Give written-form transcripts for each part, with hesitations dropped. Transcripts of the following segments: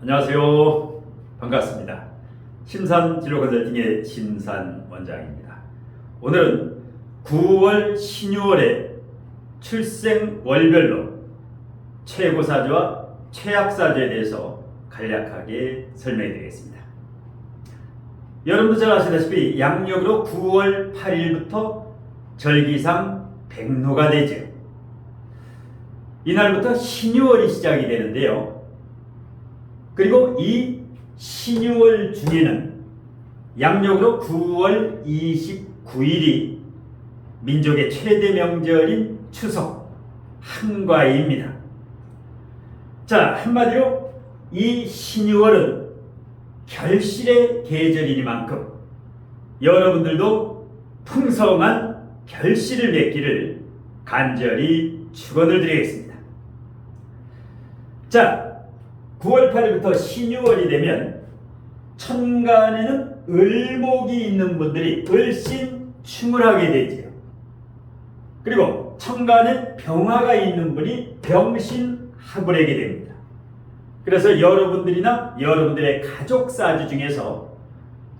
안녕하세요. 반갑습니다. 심산진로컨설팅의 심산 원장입니다. 오늘은 9월 신유월의 출생월별로 최고사주와 최악사주에 대해서 간략하게 설명해 드리겠습니다. 여러분도 잘 아시다시피 양력으로 9월 8일부터 절기상 백로가 되죠. 이날부터 신유월이 시작이 되는데요. 그리고 이 신유월 중에는 양력으로 9월 29일이 민족의 최대 명절인 추석 한가위입니다. 자, 한마디로 이 신유월은 결실의 계절이니만큼 여러분들도 풍성한 결실을 맺기를 간절히 축원을 드리겠습니다. 자, 9월 8일부터 신유월이 되면 천간에는 을목이 있는 분들이 을신충을 하게 되지요. 그리고 천간에 병화가 있는 분이 병신합을하게 됩니다. 그래서 여러분들이나 여러분들의 가족 사주 중에서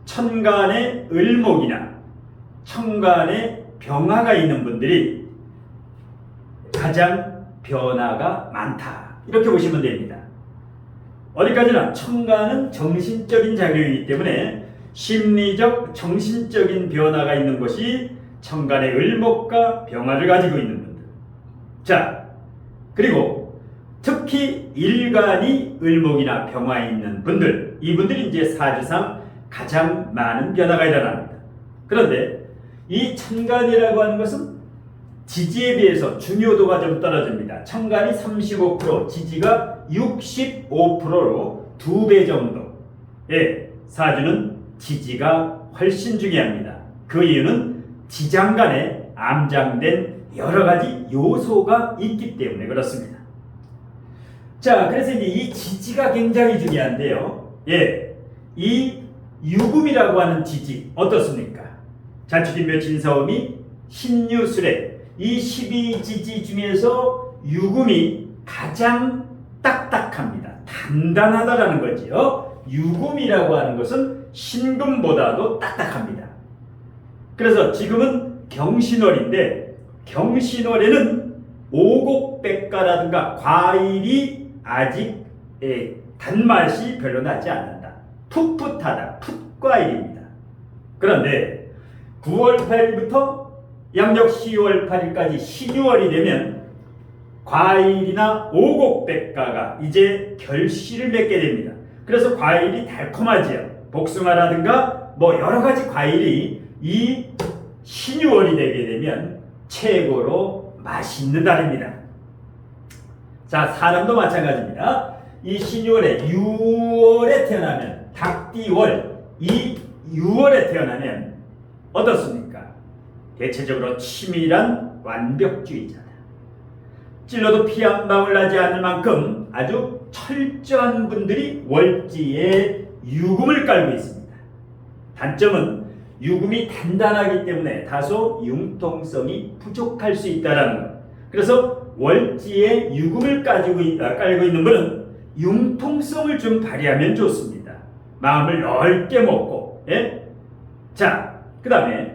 천간에 을목이나 천간에 병화가 있는 분들이 가장 변화가 많다, 이렇게 보시면 됩니다. 어디까지나 천간은 정신적인 작용이기 때문에 심리적, 정신적인 변화가 있는 것이 천간의 을목과 병화를 가지고 있는 분들. 자, 그리고 특히 일간이 을목이나 병화에 있는 분들, 이분들이 이제 사주상 가장 많은 변화가 일어납니다. 그런데 이 천간이라고 하는 것은 지지에 비해서 중요도가 좀 떨어집니다. 천간이 35%, 지지가 65%로 2배 정도의 사주는 지지가 훨씬 중요합니다. 그 이유는 지장간에 암장된 여러 가지 요소가 있기 때문에 그렇습니다. 자, 그래서 이제 이 지지가 굉장히 중요한데요. 이 유금이라고 하는 지지 어떻습니까? 자축인묘 진사오미 신유술에 이 12지지 중에서 유금이 가장 딱딱합니다. 단단하다라는 거지요. 유금이라고 하는 것은 신금보다도 딱딱합니다. 그래서 지금은 경신월인데 경신월에는 오곡백과라든가 과일이 아직 단맛이 별로 나지 않는다. 풋풋하다. 풋과일입니다. 그런데 9월 8일부터 양력 10월 8일까지 신유월이 되면 과일이나 오곡백과가 이제 결실을 맺게 됩니다. 그래서 과일이 달콤하지요. 복숭아라든가 뭐 여러 가지 과일이 이 신유월이 되게 되면 최고로 맛있는 달입니다. 자, 사람도 마찬가지입니다. 이 신유월에 6월에 태어나면 닭띠월, 이 6월에 태어나면 어떻습니까? 대체적으로 치밀한 완벽주의자다. 찔러도 피 한 방울 나지 않을 만큼 아주 철저한 분들이 월지에 유금을 깔고 있습니다. 단점은 유금이 단단하기 때문에 다소 융통성이 부족할 수 있다는 것. 그래서 월지에 유금을 깔고 있는 분은 융통성을 좀 발휘하면 좋습니다. 마음을 넓게 먹고. 자, 그 다음에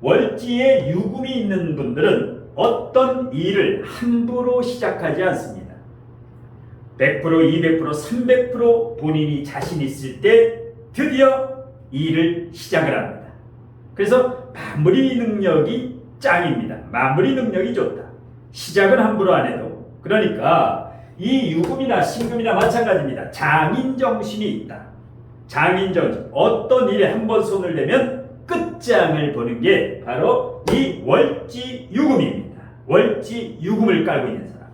월지에 유금이 있는 분들은 어떤 일을 함부로 시작하지 않습니다. 100%, 200%, 300% 본인이 자신 있을 때 드디어 일을 시작을 합니다. 그래서 마무리 능력이 짱입니다. 마무리 능력이 좋다. 시작은 함부로 안 해도. 그러니까 이 유금이나 신금이나 마찬가지입니다. 장인정신이 있다. 장인정신. 어떤 일에 한번 손을 대면 끝장을 보는 게 바로 이 월지유금입니다. 월지유금을 깔고 있는 사람.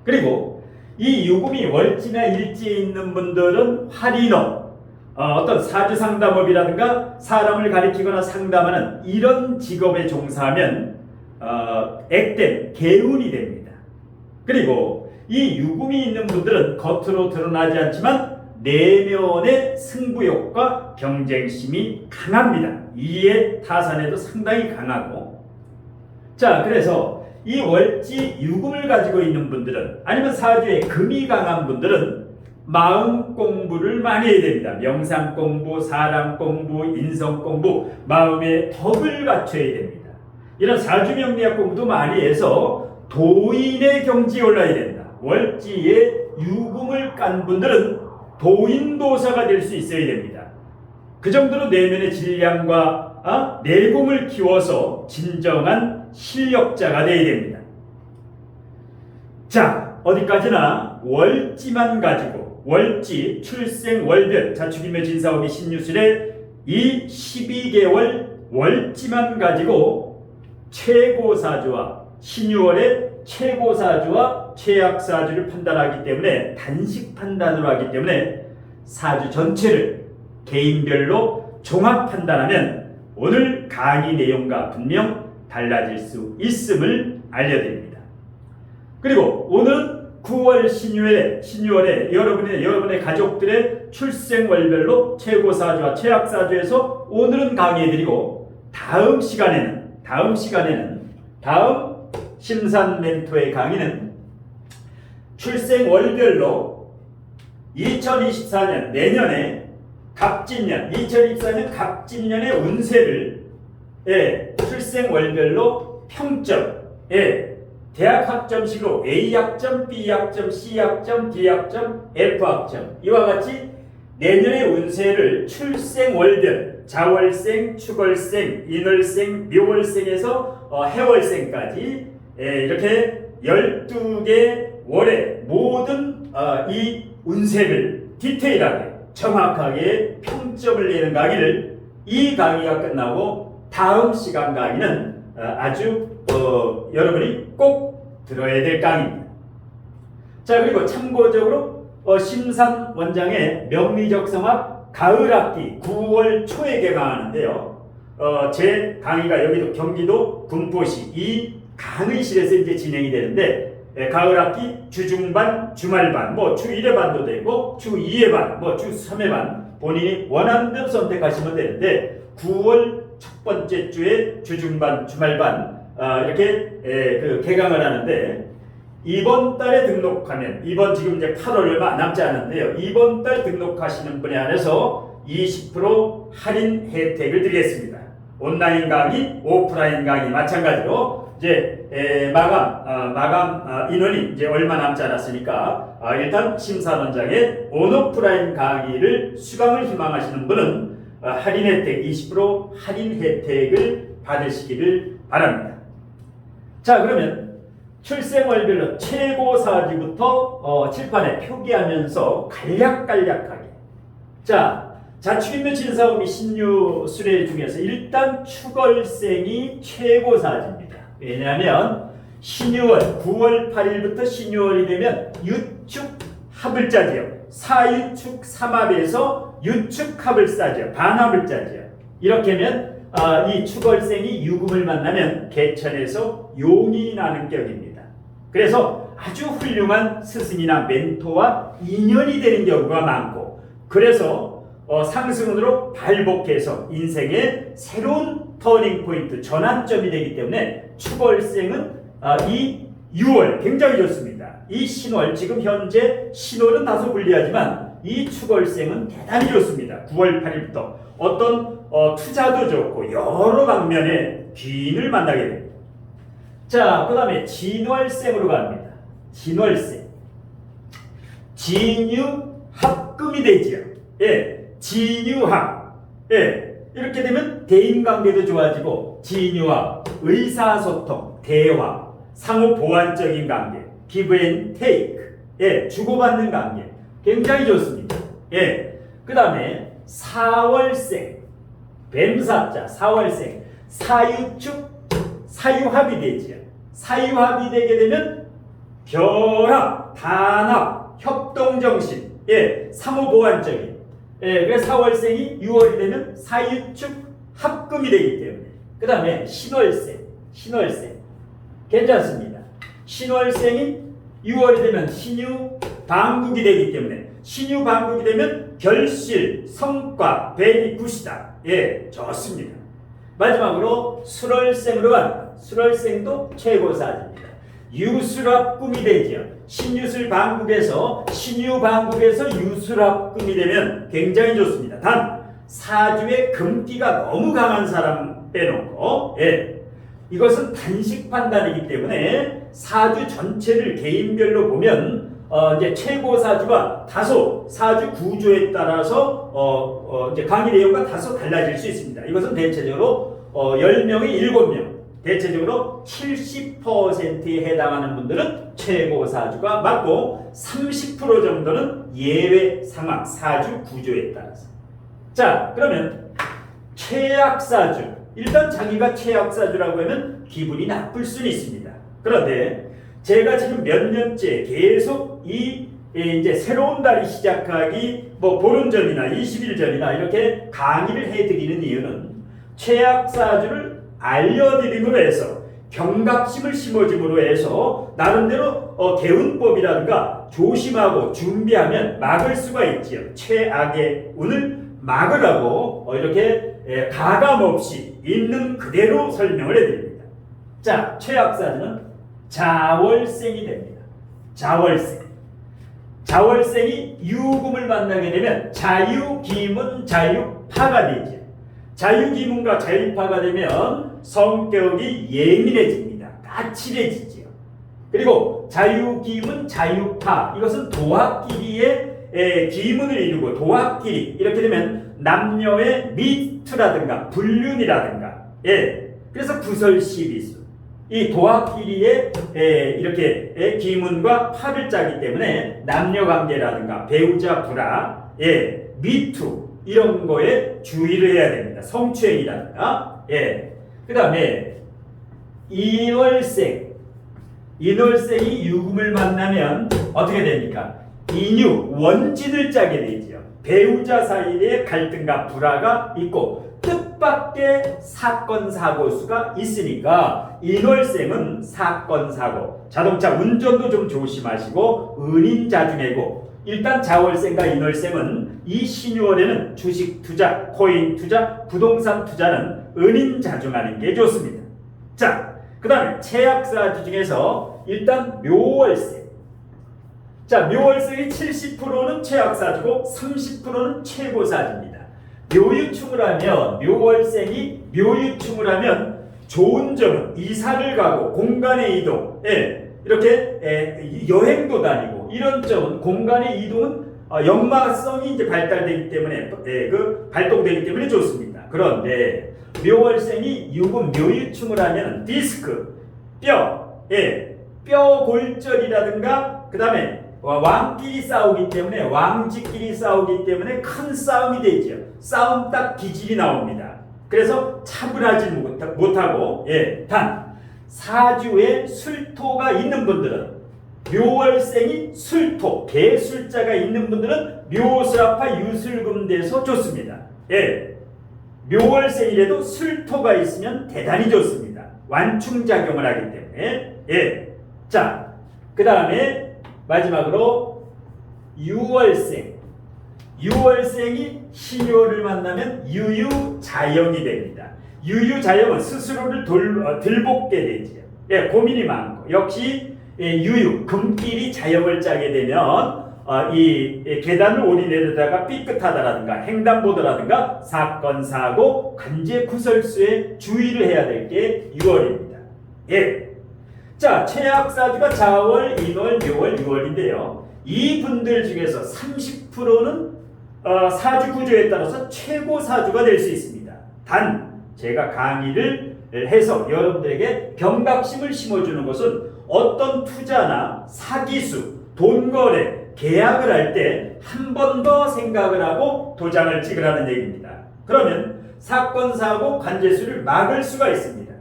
그리고 이 유금이 월지나 일지에 있는 분들은 활인업, 어떤 사주상담업이라든가 사람을 가리키거나 상담하는 이런 직업에 종사하면 액땜, 개운이 됩니다. 그리고 이 유금이 있는 분들은 겉으로 드러나지 않지만 내면의 승부욕과 경쟁심이 강합니다. 이해 타산에도 상당히 강하고. 자, 그래서 이 월지 유금을 가지고 있는 분들은, 아니면 사주에 금이 강한 분들은 마음 공부를 많이 해야 됩니다. 명상 공부, 사랑 공부, 인성 공부, 마음의 덕을 갖춰야 됩니다. 이런 사주명리학 공부도 많이 해서 도인의 경지에 올라야 된다. 월지에 유금을 깐 분들은 도인도사가 될 수 있어야 됩니다. 그 정도로 내면의 질량과 내공을 키워서 진정한 실력자가 되어야 됩니다. 자, 어디까지나 월지만 가지고 월지, 출생, 월별, 자축인묘 진사오미 신유술의 이 12개월 월지만 가지고 최고사주와 신유월의 최고사주와 최악사주를 판단하기 때문에 단식 판단으로 하기 때문에 사주 전체를 개인별로 종합 판단하면 오늘 강의 내용과 분명 달라질 수 있음을 알려드립니다. 그리고 오늘은 9월 신유월에 여러분의 가족들의 출생월별로 최고사주와 최악사주에서 오늘은 강의해드리고 다음 심산 멘토의 강의는 출생월별로 2024년 내년에 갑진년 2024년 갑진년의 운세를 출생월별로 평점 대학학점식으로 A학점, B학점, C학점, D학점, F학점 이와 같이 내년의 운세를 출생월별 자월생, 축월생, 인월생, 묘월생에서 해월생까지 이렇게 12개 월의 모든 이 운세를 디테일하게 정확하게 평점을 내는 강의를 이 강의가 끝나고 다음 시간 강의는 아주 여러분이 꼭 들어야 될 강의입니다. 자, 그리고 참고적으로 심산 원장의 명리적성학 가을학기 9월 초에 개강하는데요. 제 강의가 여기도 경기도 군포시 이 강의실에서 이제 진행이 되는데 가을학기 주중반, 주말반, 주 1회 반도 되고 주 2회 반, 주 3회 반 본인이 원하는 대로 선택하시면 되는데 9월 첫 번째 주에 주중반, 주말반 이렇게 개강을 하는데 이번 달에 등록하면 이번 지금 이제 8월 얼마 남지 않은데요. 이번 달 등록하시는 분에 한해서 20% 할인 혜택을 드리겠습니다. 온라인 강의, 오프라인 강의 마찬가지로 이제 마감 인원이 이제 얼마 남지 않았으니까 일단 심사원장의 온오프라인 강의를 수강을 희망하시는 분은 할인 혜택 20% 할인 혜택을 받으시기를 바랍니다. 자, 그러면 출생월별로 최고사주부터 칠판에 표기하면서 간략하게 자, 자축인묘 진사오미 신유술의 중에서 일단 축월생이 최고사주입니다. 왜냐하면 신유월 9월 8일부터 신유월이 되면 유축합을자지요. 사유축 삼합에서 유축합을사지요. 반합을자지요. 이렇게 하면 이 축월생이 유금을 만나면 개천에서 용이 나는 격입니다. 그래서 아주 훌륭한 스승이나 멘토와 인연이 되는 경우가 많고 그래서 상승운으로 발복해서 인생의 새로운 터닝포인트, 전환점이 되기 때문에 축월생은 이 6월 굉장히 좋습니다. 이 신월, 지금 현재 신월은 다소 불리하지만 이 축월생은 대단히 좋습니다. 9월 8일부터 어떤 투자도 좋고 여러 방면에 귀인을 만나게 됩니다. 자, 그 다음에 진월생으로 갑니다. 진월생. 진유합금이 되지요. 진유합. 이렇게 되면 대인관계도 좋아지고 진유합, 의사소통, 대화, 상호 보완적인 관계, give and take, 주고받는 관계 굉장히 좋습니다. 그 다음에 사월생, 뱀사자, 사월생, 사유축, 사유합이 되지요. 사유합이 되게 되면 결합, 단합, 협동정신, 상호보완적인. 그래서 사월생이 6월이 되면 사유축 합금이 되기 때문에. 그 다음에 신월생. 괜찮습니다. 신월생이 6월이 되면 신유 방국이 되기 때문에 신유 방국이 되면 결실, 성과, 벤이 굿이다. 좋습니다. 마지막으로 수월생으로 갑니다. 수월생도 최고사주입니다. 유술합금이 되지요. 신유술 방국에서 신유방국에서 유술합금이 되면 굉장히 좋습니다. 단 사주에 금기가 너무 강한 사람 빼놓고 이것은 단식 판단이기 때문에 사주 전체를 개인별로 보면 이제 최고 사주가 다소 사주 구조에 따라서 이제 강의 내용과 다소 달라질 수 있습니다. 이것은 대체적으로 10명에 7명, 대체적으로 70%에 해당하는 분들은 최고 사주가 맞고 30% 정도는 예외 상황, 사주 구조에 따라서. 자, 그러면 최악 사주. 일단 자기가 최악 사주라고 하면 기분이 나쁠 수는 있습니다. 그런데 제가 지금 몇 년째 계속 이제 새로운 달이 시작하기 보름 전이나 20일 전이나 이렇게 강의를 해드리는 이유는 최악 사주를 알려드림으로 해서 경각심을 심어줌으로 해서 나름대로 개운법이라든가 조심하고 준비하면 막을 수가 있지요. 최악의 운을 막으라고 이렇게 가감없이 있는 그대로 설명을 해드립니다. 자, 최악 사주는 자월생이 됩니다. 자월생. 자월생이 유금을 만나게 되면 자유기문 자유파가 되죠. 자유기문과 자유파가 되면 성격이 예민해집니다. 까칠해지죠. 그리고 자유기문 자유파, 이것은 도학끼리의 기문을 이루고 도학끼리 이렇게 되면 남녀의 미투라든가 불륜이라든가 그래서 구설시비수, 이 도학끼리의 이렇게 기문과 파를 짜기 때문에 남녀관계라든가 배우자 불화, 미투 이런 거에 주의를 해야 됩니다. 성추행이라든가. 그 다음에 인월생이 유금을 만나면 어떻게 됩니까? 인유, 원진을 짜게 되죠. 배우자 사이에 갈등과 불화가 있고 뜻밖의 사건 사고 수가 있으니까 인월생은 사건 사고, 자동차 운전도 좀 조심하시고 은인자중해고, 일단 자월생과 인월생은 이 신유월에는 주식 투자, 코인 투자, 부동산 투자는 은인자중하는 게 좋습니다. 자, 그 다음에 최악사주 중에서 일단 묘월생. 자, 묘월생이 70%는 최악사주고 30%는 최고사주입니다. 묘유충을 하면, 묘월생이 묘유충을 하면 좋은 점은 이사를 가고 공간의 이동, 이렇게 여행도 다니고, 이런 점은 공간의 이동은 연마성이 이제 발달되기 때문에 발동되기 때문에 좋습니다. 그런데 묘월생이 유금 묘유충을 하면 디스크, 뼈 골절이라든가, 그 다음에 왕끼리 싸우기 때문에, 왕지끼리 싸우기 때문에 큰 싸움이 되죠. 싸움 딱 기질이 나옵니다. 그래서 차분하지 못하고, 단 사주에 술토가 있는 분들은, 묘월생이 술토, 개술자가 있는 분들은 묘술합파 유술금돼서 좋습니다. 묘월생이라도 술토가 있으면 대단히 좋습니다. 완충작용을 하기 때문에. 자, 그 다음에 마지막으로 유월생. 유월생이 신유월을 만나면 유유자영이 됩니다. 유유자영은 스스로를 들볶게 되지요. 고민이 많고, 역시 유유, 금끼리 자영을 짜게 되면 이 계단을 오리내리다가 삐끗하다라든가 횡단보도라든가 사건, 사고, 관제 구설수에 주의를 해야 될 게 6월입니다. 자, 최악사주가 자월, 인월, 묘월, 6월인데요. 이 분들 중에서 30%는 사주 구조에 따라서 최고 사주가 될 수 있습니다. 단 제가 강의를 해서 여러분들에게 경각심을 심어주는 것은 어떤 투자나 사기수, 돈거래, 계약을 할 때 한 번 더 생각을 하고 도장을 찍으라는 얘기입니다. 그러면 사건, 사고, 관제수를 막을 수가 있습니다.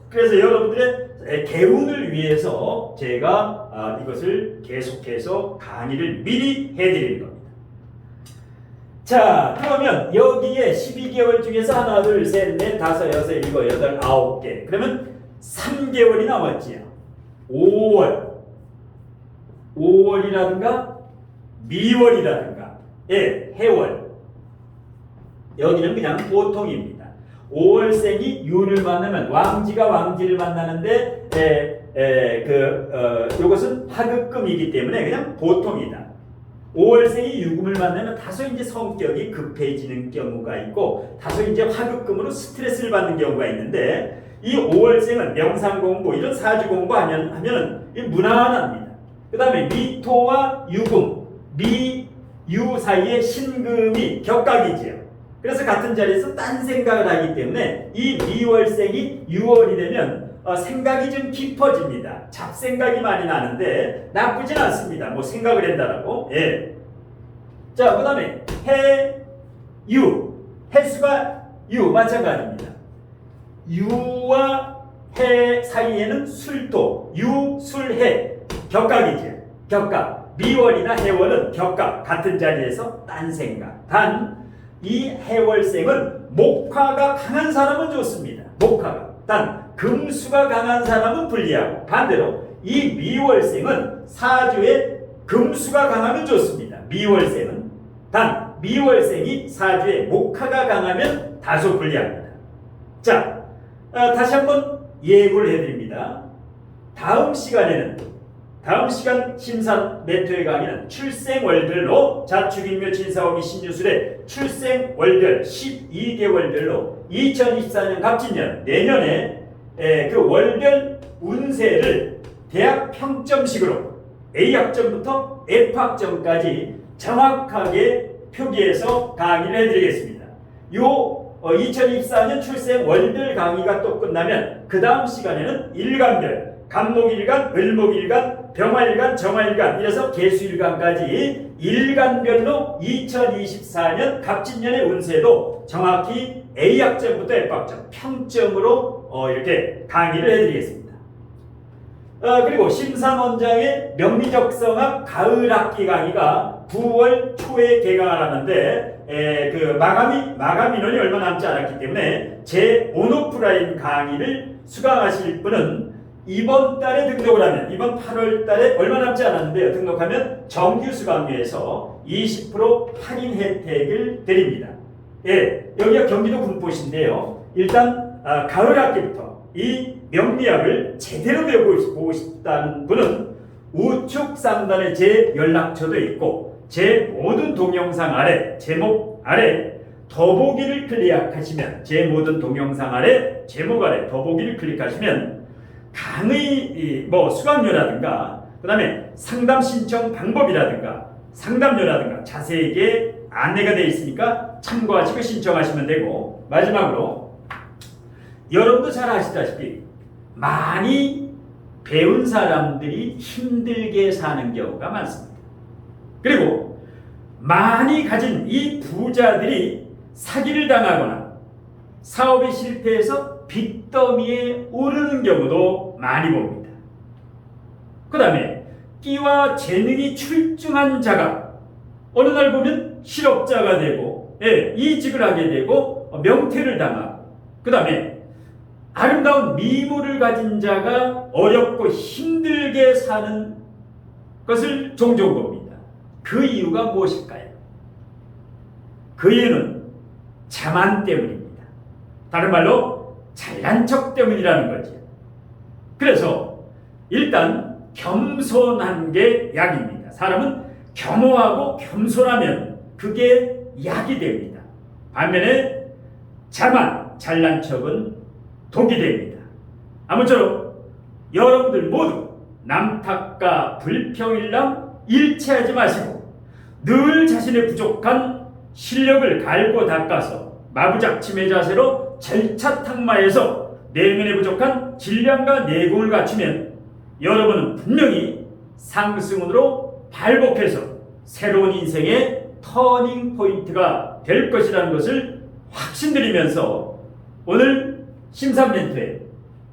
그래서 여러분들의 개운을 위해서 제가 이것을 계속해서 강의를 미리 해드리는 겁니다. 자, 그러면 여기에 12개월 중에서 하나, 둘, 셋, 넷, 다섯, 여섯, 일곱, 여덟, 9개. 그러면 3개월이 남았지요. 5월이라든가 미월이라든가 해월. 여기는 그냥 보통입니다. 5월생이 유를 만나면 왕지가 왕지를 만나는데 요것은 하급금이기 때문에 그냥 보통이다. 5월생이 유금을 만나면 다소 이제 성격이 급해지는 경우가 있고 다소 이제 화급금으로 스트레스를 받는 경우가 있는데 이 5월생은 명상공부 이런 사주공부하면은 무난합니다. 그 다음에 미토와 유금, 미유 사이에 신금이 격각이지요. 그래서 같은 자리에서 딴 생각을 하기 때문에 이 미월생이 6월이 되면 생각이 좀 깊어집니다. 잡생각이 많이 나는데 나쁘진 않습니다. 뭐 생각을 한다라고. 예. 자, 그 다음에 해, 해수가 유 마찬가지입니다. 유와 해 사이에는 술도, 유, 술, 해 격각이죠. 격각. 미월이나 해월은 격각. 같은 자리에서 딴 생각. 단 이 해월생은 목화가 강한 사람은 좋습니다. 목화가. 단 금수가 강한 사람은 불리하고 반대로 이 미월생은 사주에 금수가 강하면 좋습니다. 미월생은. 단 미월생이 사주에 목화가 강하면 다소 불리합니다. 자, 다시 한번 예고를 해드립니다. 다음 시간 심산 멘토의 강의는 출생월별로 자축인묘 진사오미 신유술의 출생월별 12개월별로 2024년 갑진년 내년에 그 월별 운세를 대학 평점식으로 A학점부터 F학점까지 정확하게 표기해서 강의를 해드리겠습니다. 2024년 출생 월별 강의가 또 끝나면 그 다음 시간에는 일간별, 간목일간, 을목일간, 병화일간, 정화일간 이래서 개수일간까지 일간별로 2024년 갑진년의 운세도 정확히 A학점부터 F학점 평점으로 이렇게 강의를 해드리겠습니다. 그리고 심산원장의 명리적성학 가을학기 강의가 9월 초에 개강을 하는데 그 마감 인원이 얼마 남지 않았기 때문에 제 온오프라인 강의를 수강하실 분은 이번 달에 등록을 하면 이번 8월 달에 얼마 남지 않았는데요. 등록하면 정규 수강료에서 20% 할인 혜택을 드립니다. 예, 여기가 경기도 군포시인데요. 일단 가을 학기부터 이 명리학을 제대로 배워보고 싶다는 분은 우측 상단에 제 연락처도 있고 제 모든 동영상 아래 제목 아래 더보기를 클릭하시면 제 모든 동영상 아래 제목 아래 더보기를 클릭하시면 강의 수강료라든가 그 다음에 상담 신청 방법이라든가 상담료라든가 자세하게 안내가 되어 있으니까 참고하시고 신청하시면 되고 마지막으로 여러분도 잘 아시다시피 많이 배운 사람들이 힘들게 사는 경우가 많습니다. 그리고 많이 가진 이 부자들이 사기를 당하거나 사업에 실패해서 빚더미에 오르는 경우도 많이 봅니다. 그 다음에 끼와 재능이 출중한 자가 어느 날 보면 실업자가 되고 이직을 하게 되고 명퇴를 당하고 그 다음에 아름다운 미모를 가진 자가 어렵고 힘들게 사는 것을 종종 봅니다. 그 이유가 무엇일까요? 그 이유는 자만 때문입니다. 다른 말로 잘난 척 때문이라는 거죠. 그래서 일단 겸손한 게 약입니다. 사람은 겸허하고 겸손하면 그게 약이 됩니다. 반면에 자만 잘난 척은 독이 됩니다. 아무쪼록 여러분들 모두 남 탓과 불평일랑 일치하지 마시고 늘 자신의 부족한 실력을 갈고 닦아서 마부작침의 자세로 절차탁마해서 내면의 부족한 질량과 내공을 갖추면 여러분은 분명히 상승운으로 발복해서 새로운 인생의 터닝 포인트가 될 것이라는 것을 확신드리면서 오늘 심산멘토의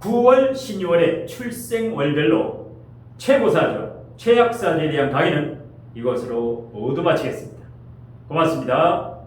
9월 신유월의 출생월별로 최고사주, 최약사주에 대한 강의는 이것으로 모두 마치겠습니다. 고맙습니다.